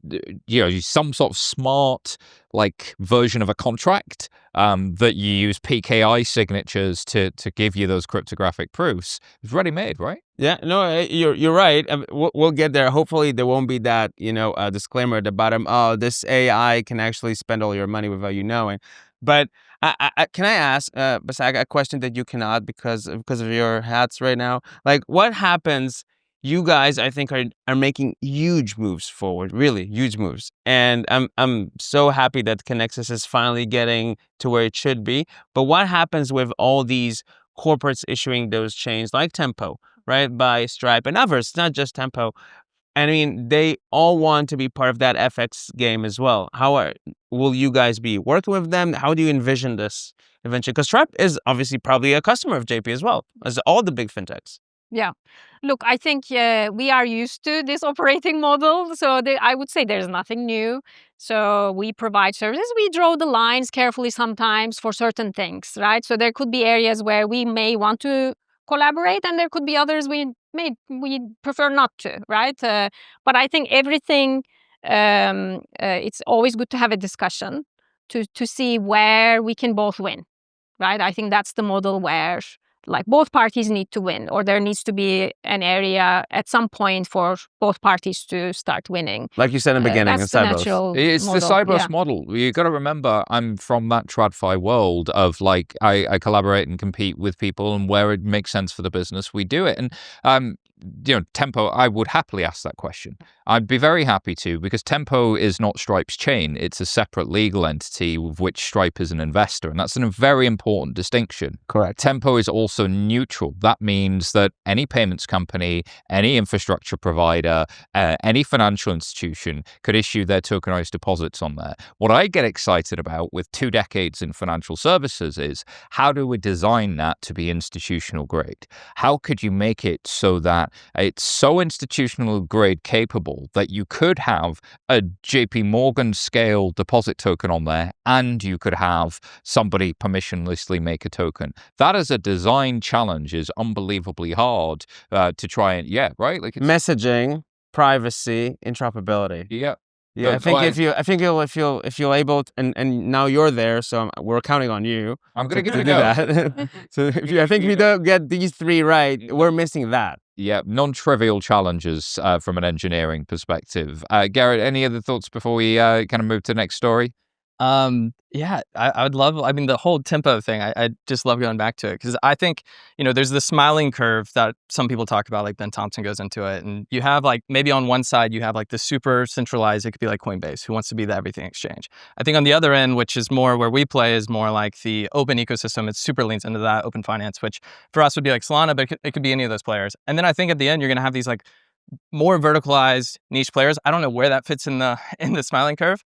some sort of smart like version of a contract that you use PKI signatures to give you those cryptographic proofs. It's ready made, right? Yeah, no, you're right. We'll get there. Hopefully, there won't be that disclaimer at the bottom. Oh, this AI can actually spend all your money without you knowing. But can I ask, Basak, a question that you cannot because of your hats right now? Like, what happens? You guys, I think, are making huge moves forward, really huge moves, and I'm so happy that Kinexys is finally getting to where it should be. But what happens with all these corporates issuing those chains like Tempo, right, by Stripe and others, not just Tempo? I mean, they all want to be part of that FX game as well. Will you guys be working with them? How do you envision this eventually? Because Stripe is obviously probably a customer of JP as well, as all the big fintechs. Yeah. Look, I think we are used to this operating model. So I would say there's nothing new. So we provide services. We draw the lines carefully sometimes for certain things, right? So there could be areas where we may want to collaborate, and there could be others we prefer not to, right? But I think everything, it's always good to have a discussion to see where we can both win, right? I think that's the model where like both parties need to win, or there needs to be an area at some point for both parties to start winning. Like you said in the beginning, that's the natural it's model. the Cybos model. You got to remember, I'm from that TradFi world of like I collaborate and compete with people, and where it makes sense for the business, we do it. And Tempo, I would happily ask that question. I'd be very happy to, because Tempo is not Stripe's chain. It's a separate legal entity with which Stripe is an investor, and that's a very important distinction. Correct. Tempo is also neutral. That means that any payments company, any infrastructure provider, any financial institution could issue their tokenized deposits on there. What I get excited about with 2 decades in financial services is how do we design that to be institutional grade? How could you make it so that it's so institutional grade capable that you could have a JP Morgan scale deposit token on there, and you could have somebody permissionlessly make a token? That as a design challenge is unbelievably hard to try and, right? Like Messaging, privacy, interoperability. Yeah. Yeah, I think if you're able to, and now you're there, so we're counting on you. I'm gonna give to it a do go. that. So I think if you don't get these 3 right, we're missing that. Yeah, non-trivial challenges from an engineering perspective. Garrett, any other thoughts before we kind of move to the next story? Yeah, I would love, I mean, the whole Tempo thing, I just love going back to it, because I think, there's the smiling curve that some people talk about, like Ben Thompson goes into it, and you have like, maybe on one side, you have like the super centralized, it could be like Coinbase, who wants to be the everything exchange. I think on the other end, which is more where we play, is more like the open ecosystem. It super leans into that, open finance, which for us would be like Solana, but it could be any of those players. And then I think at the end, you're going to have these like more verticalized niche players. I don't know where that fits in the smiling curve.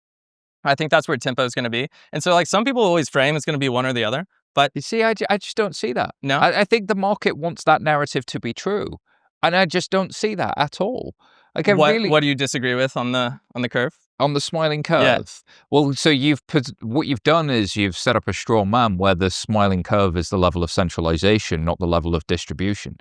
I think that's where Tempo is going to be. And so like some people always frame it's going to be one or the other. But you see, I just don't see that. No, I think the market wants that narrative to be true. And I just don't see that at all. Like, what do you disagree with on the curve? On the smiling curve? Yeah. Well, so what you've done is you've set up a straw man where the smiling curve is the level of centralization, not the level of distribution.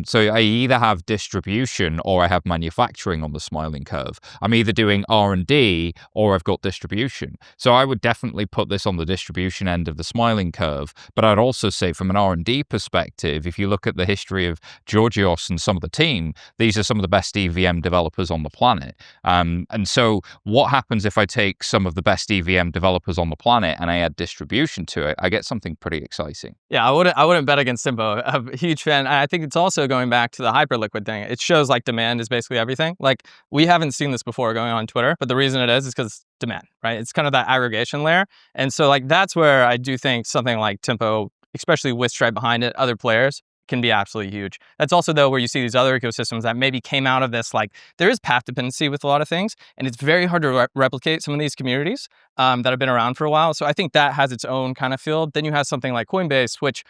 So I either have distribution or I have manufacturing on the smiling curve. I'm either doing R&D or I've got distribution. So I would definitely put this on the distribution end of the smiling curve. But I'd also say from an R&D perspective, if you look at the history of Georgios and some of the team, these are some of the best EVM developers on the planet. And so what happens if I take some of the best EVM developers on the planet and I add distribution to it? I get something pretty exciting. Yeah, I wouldn't bet against Tempo. I'm a huge fan. I think it's also going back to the Hyperliquid thing. It shows like demand is basically everything. Like we haven't seen this before going on Twitter, but the reason it is because demand, right? It's kind of that aggregation layer. And so like that's where I do think something like Tempo, especially with Stripe behind it, other players, can be absolutely huge. That's also though where you see these other ecosystems that maybe came out of this, like there is path dependency with a lot of things, and it's very hard to replicate some of these communities that have been around for a while. So I think that has its own kind of field. Then you have something like Coinbase, which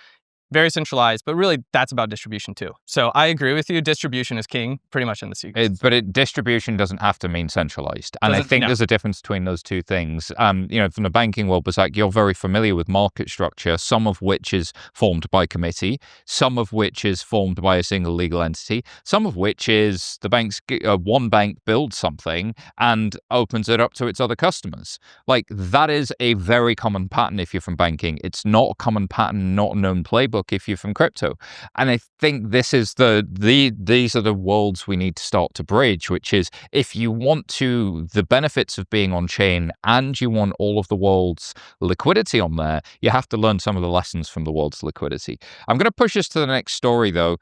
very centralized, but really that's about distribution too. So I agree with you. Distribution is king pretty much in the secrets. Distribution doesn't have to mean centralized. And I Doesn't- think no. there's a difference between those two things. From the banking world, Basak, you're very familiar with market structure, some of which is formed by committee, some of which is formed by a single legal entity, some of which is the one bank builds something and opens it up to its other customers. Like, that is a very common pattern if you're from banking. It's not a common pattern, not a known playbook if you're from crypto. And I think this is these are the worlds we need to start to bridge, which is, if you want the benefits of being on chain and you want all of the world's liquidity on there, you have to learn some of the lessons from the world's liquidity. I'm going to push us to the next story though.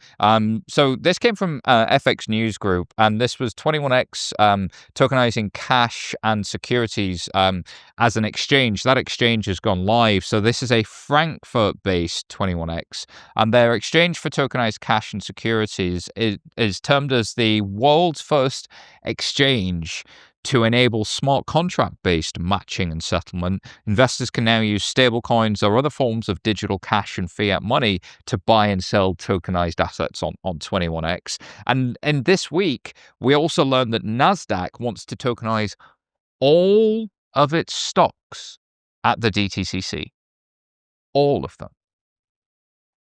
So this came from FX News Group, and this was 21x tokenizing cash and securities as an exchange. That exchange has gone live. So this is a Frankfurt-based 21x, and their exchange for tokenized cash and securities is termed as the world's first exchange to enable smart contract-based matching and settlement. Investors can now use stablecoins or other forms of digital cash and fiat money to buy and sell tokenized assets on 21x. And this week, we also learned that NASDAQ wants to tokenize all of its stocks at the DTCC. All of them.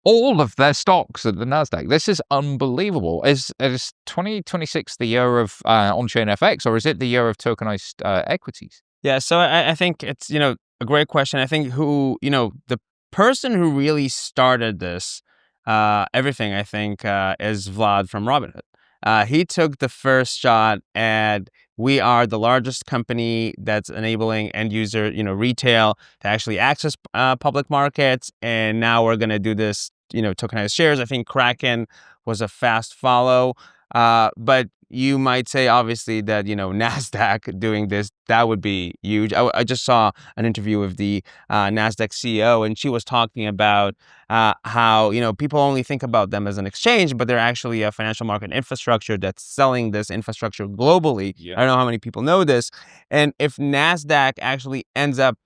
All of their stocks at the NASDAQ. This is unbelievable. Is 2026 the year of on-chain FX, or is it the year of tokenized equities? Yeah, so I think it's, a great question. I think the person who really started this, everything, I think, is Vlad from Robinhood. He took the first shot at, we are the largest company that's enabling end user, retail to actually access public markets. And now we're going to do this, tokenized shares. I think Kraken was a fast follow. But you might say, obviously, that, NASDAQ doing this, that would be huge. I just saw an interview with the NASDAQ CEO, and she was talking about how, people only think about them as an exchange, but they're actually a financial market infrastructure that's selling this infrastructure globally. Yeah. I don't know how many people know this. And if NASDAQ actually ends up,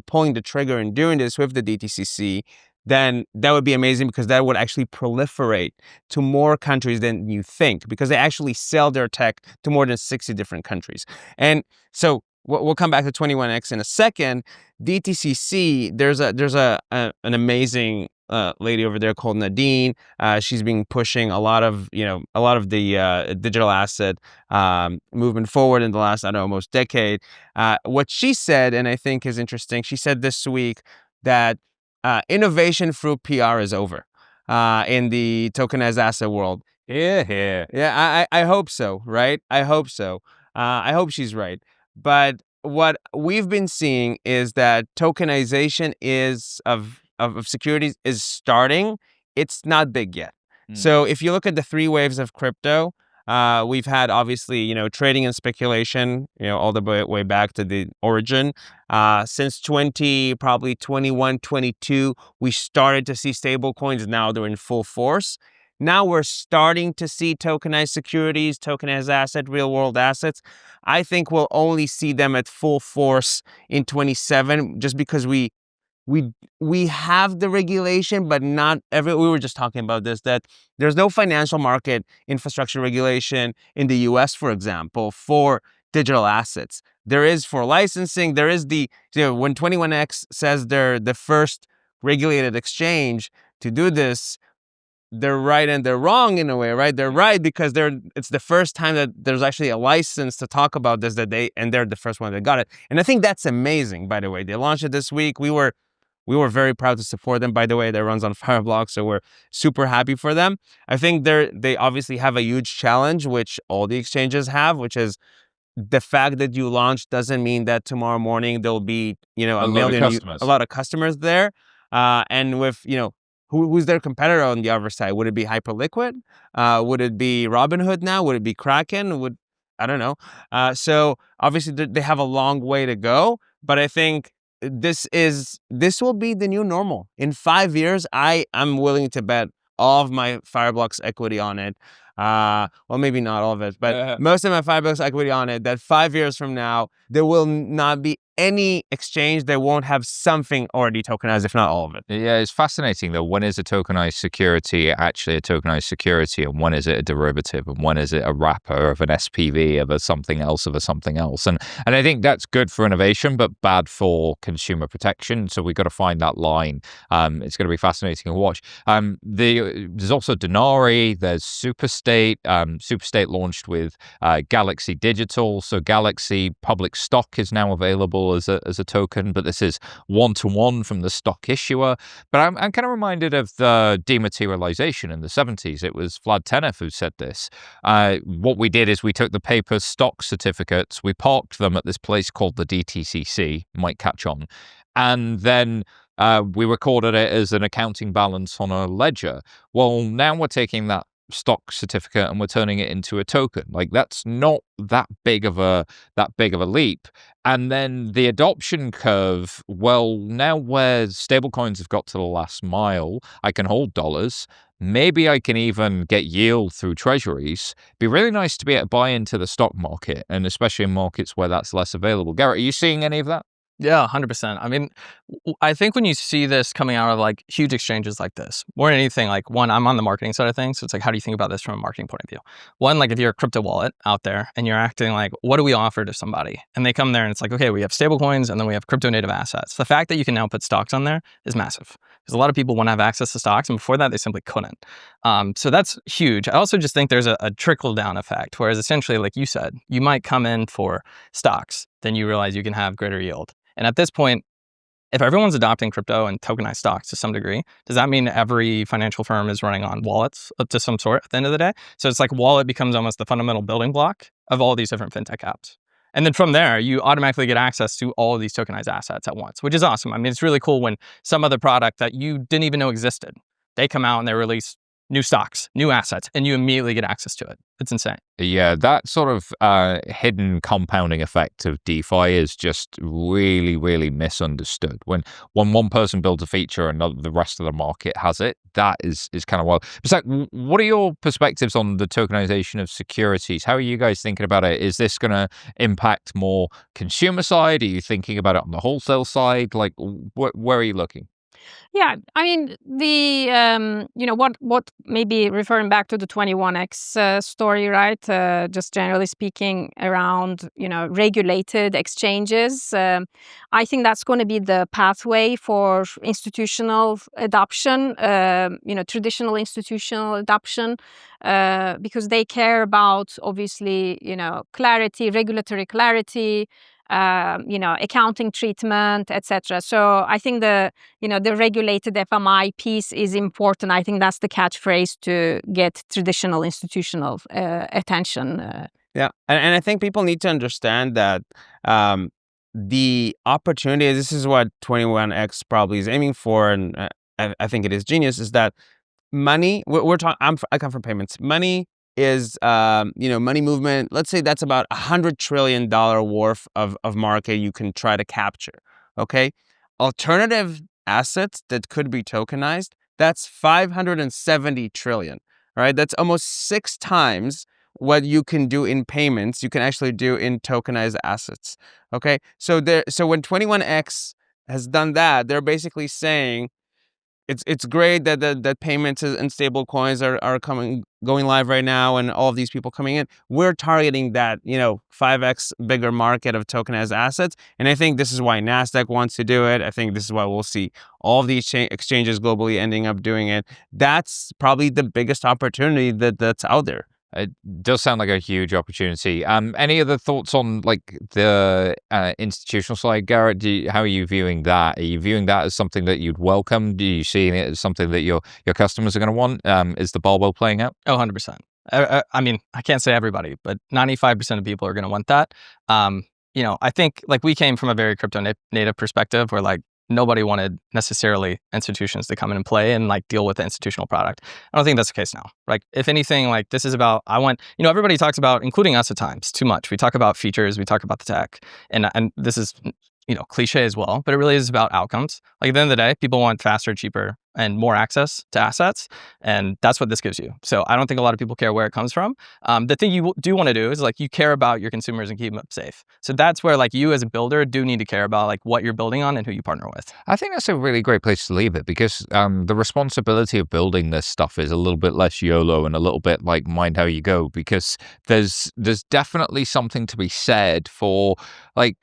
pulling the trigger and doing this with the DTCC, then that would be amazing, because that would actually proliferate to more countries than you think, because they actually sell their tech to more than 60 different countries. And so we'll come back to 21x in a second. DTCC, there's an amazing lady over there called Nadine. She's been pushing a lot of the digital asset movement forward in the last, almost decade. What she said, and I think is interesting, she said this week that innovation through PR is over in the tokenized asset world. Yeah. I hope so, right? I hope so. I hope she's right. But what we've been seeing is that tokenization of securities is starting. It's not big yet. So if you look at the three waves of crypto, we've had, obviously, trading and speculation, all the way back to the origin. Since probably 21, 22, we started to see stable coins. Now they're in full force. Now we're starting to see tokenized securities, tokenized asset, real world assets. I think we'll only see them at full force in 27, just because we have the regulation, but not we were just talking about this, that there's no financial market infrastructure regulation in the US, for example, for digital assets. There is for licensing. There is when 21x says they're the first regulated exchange to do this, they're right and they're wrong in a way, right? They're right because it's the first time that there's actually a license to talk about this, and they're the first one that got it. And I think that's amazing, by the way. They launched it this week. We were very proud to support them, by the way. That runs on Fireblocks, so we're super happy for them. I think they obviously have a huge challenge, which all the exchanges have, which is the fact that you launch doesn't mean that tomorrow morning there'll be, a lot of customers there. And with, who's their competitor on the other side? Would it be Hyperliquid? Would it be Robinhood now? Would it be Kraken? I don't know. So obviously they have a long way to go, but I think this will be the new normal. In 5 years, I'm willing to bet all of my Fireblocks equity on it. Well, maybe not all of it, but most of my Fireblocks equity on it, that 5 years from now, there will not be any exchange that won't have something already tokenized, if not all of it. Yeah, it's fascinating though. When is a tokenized security actually a tokenized security, and when is it a derivative, and when is it a wrapper of an SPV of a something else of a something else? And I think that's good for innovation, but bad for consumer protection. So we've got to find that line. It's going to be fascinating to watch. There's also Denari. There's Superstate. Superstate launched with Galaxy Digital. So Galaxy public stock is now available as a token, but this is one-to-one from the stock issuer. But I'm kind of reminded of the dematerialization in the 70s. It was Vlad Tenev who said this. What we did is we took the paper stock certificates, we parked them at this place called the DTCC, might catch on, and then we recorded it as an accounting balance on a ledger. Well, now we're taking that stock certificate and we're turning it into a token. Like, that's not that big of a leap. And then the adoption curve, well, now where stablecoins have got to the last mile, I can hold dollars. Maybe I can even get yield through treasuries. It'd be really nice to be able to buy into the stock market, and especially in markets where that's less available. Garrett, are you seeing any of that? Yeah, 100%. I mean, I think when you see this coming out of like huge exchanges like this, more than anything, like one, I'm on the marketing side of things. So it's like, how do you think about this from a marketing point of view? One, like if you're a crypto wallet out there and you're acting like, what do we offer to somebody? And they come there and it's like, okay, we have stablecoins and then we have crypto native assets. The fact that you can now put stocks on there is massive, because a lot of people want to have access to stocks, and before that they simply couldn't. So that's huge. I also just think there's a trickle down effect, whereas essentially, like you said, you might come in for stocks, then you realize you can have greater yield. And at this point, if everyone's adopting crypto and tokenized stocks to some degree, does that mean every financial firm is running on wallets to some sort at the end of the day? So it's like wallet becomes almost the fundamental building block of all these different fintech apps. And then from there, you automatically get access to all of these tokenized assets at once, which is awesome. I mean, it's really cool when some other product that you didn't even know existed, they come out and they release new stocks, new assets, and you immediately get access to it. It's insane. Yeah, that sort of hidden compounding effect of DeFi is just really, really misunderstood. When one person builds a feature and the rest of the market has it, that is kind of wild. Basak, what are your perspectives on the tokenization of securities? How are you guys thinking about it? Is this going to impact more consumer side? Are you thinking about it on the wholesale side? Like, where are you looking? Yeah, I mean, what maybe referring back to the 21x story, right? Just generally speaking, around regulated exchanges, I think that's going to be the pathway for institutional adoption. Traditional institutional adoption, because they care about obviously clarity, regulatory clarity. Accounting treatment, etc. So I think the regulated FMI piece is important. I think that's the catchphrase to get traditional institutional attention. Yeah, and I think people need to understand that the opportunity, this is what 21x probably is aiming for, and I think it is genius, is that money, we're talking, I come from payments. Money is, money movement. Let's say that's about $100 trillion worth of market you can try to capture, okay? Alternative assets that could be tokenized, that's 570 trillion, right? That's almost 6 times what you can do in payments, you can actually do in tokenized assets, okay? So when 21x has done that, they're basically saying, it's great that payments and stable coins are going live right now, and all of these people coming in. We're targeting that 5x bigger market of tokenized assets, and I think this is why Nasdaq wants to do it. I think this is why we'll see all of these exchanges globally ending up doing it. That's probably the biggest opportunity that's out there. It does sound like a huge opportunity. Any other thoughts on like the institutional side, Garrett? How are you viewing that? Are you viewing that as something that you'd welcome? Do you see it as something that your customers are going to want? Is the ball playing out? Oh, 100%. I mean, I can't say everybody, but 95% of people are going to want that. I think like we came from a very crypto native perspective where like nobody wanted necessarily institutions to come in and play and like deal with the institutional product. I don't think that's the case now. Like if anything, like this is about, everybody talks about, including us at times, too much. We talk about features, we talk about the tech, and this is cliche as well, but it really is about outcomes. Like at the end of the day, people want faster, cheaper, and more access to assets, and that's what this gives you. So I don't think a lot of people care where it comes from. The thing you do want to do is like you care about your consumers and keep them safe. So that's where like you as a builder do need to care about like what you're building on and who you partner with. I think that's a really great place to leave it, because the responsibility of building this stuff is a little bit less YOLO and a little bit like mind how you go, because there's definitely something to be said for like,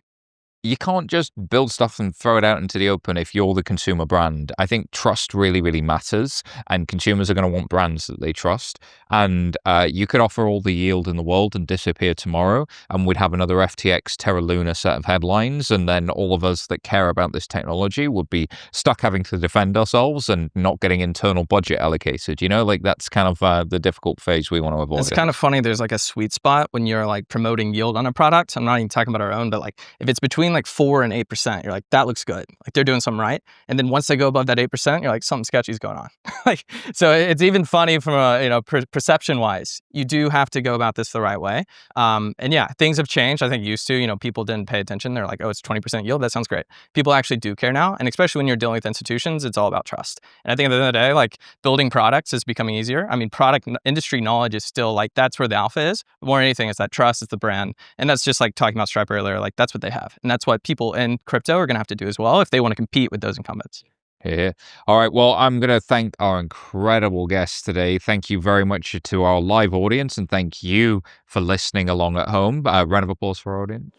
you can't just build stuff and throw it out into the open if you're the consumer brand. I think trust really, really matters, and consumers are going to want brands that they trust. And you could offer all the yield in the world and disappear tomorrow, and we'd have another FTX Terra Luna set of headlines, and then all of us that care about this technology would be stuck having to defend ourselves and not getting internal budget allocated. Like that's kind of the difficult phase we want to avoid. It's kind of funny. There's like a sweet spot when you're like promoting yield on a product. I'm not even talking about our own, but like if it's between like 4 and 8%, you're like, that looks good. Like they're doing something right. And then once they go above that 8%, you're like, something sketchy is going on. Like, so it's even funny from a, perception wise, you do have to go about this the right way. And yeah, things have changed. I think used to, people didn't pay attention. They're like, oh, it's 20% yield. That sounds great. People actually do care now. And especially when you're dealing with institutions, it's all about trust. And I think at the end of the day, like building products is becoming easier. I mean, product industry knowledge is still like, that's where the alpha is. But more than anything, it's that trust, it's the brand. And that's just like talking about Stripe earlier, like that's what they have. And that's what people in crypto are going to have to do as well if they want to compete with those incumbents. Yeah. All right. Well, I'm going to thank our incredible guests today. Thank you very much to our live audience, and thank you for listening along at home. Round of applause for our audience.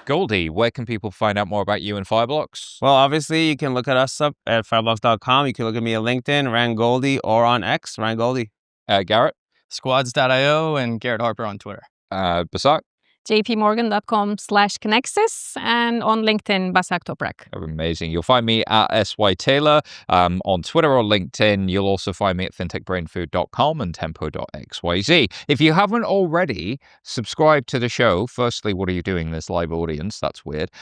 Goldi, where can people find out more about you and Fireblocks? Well, obviously, you can look at us up at fireblocks.com. You can look at me at LinkedIn, Rand Goldi, or on X, Rand Goldi. Garrett? Squads.io and Garrett Harper on Twitter. Basak? jpmorgan.com/Kinexys, and on LinkedIn, Basak Toprak. Amazing. You'll find me at SY Taylor on Twitter or LinkedIn. You'll also find me at fintechbrainfood.com and tempo.xyz. If you haven't already, subscribe to the show. Firstly, what are you doing in this live audience? That's weird.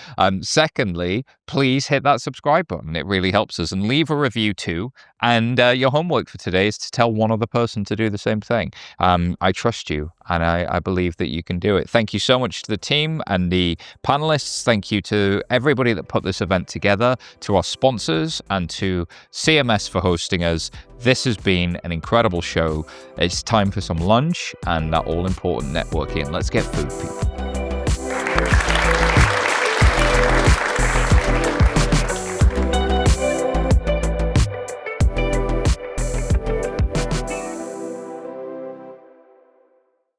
Secondly, please hit that subscribe button. It really helps us. And leave a review too. And your homework for today is to tell one other person to do the same thing. I trust you, and I believe that you can do it. Thank you so much to the team and the panelists. Thank you to everybody that put this event together, to our sponsors, and to CMS for hosting us. This has been an incredible show. It's time for some lunch and that all-important networking. Let's get food, people.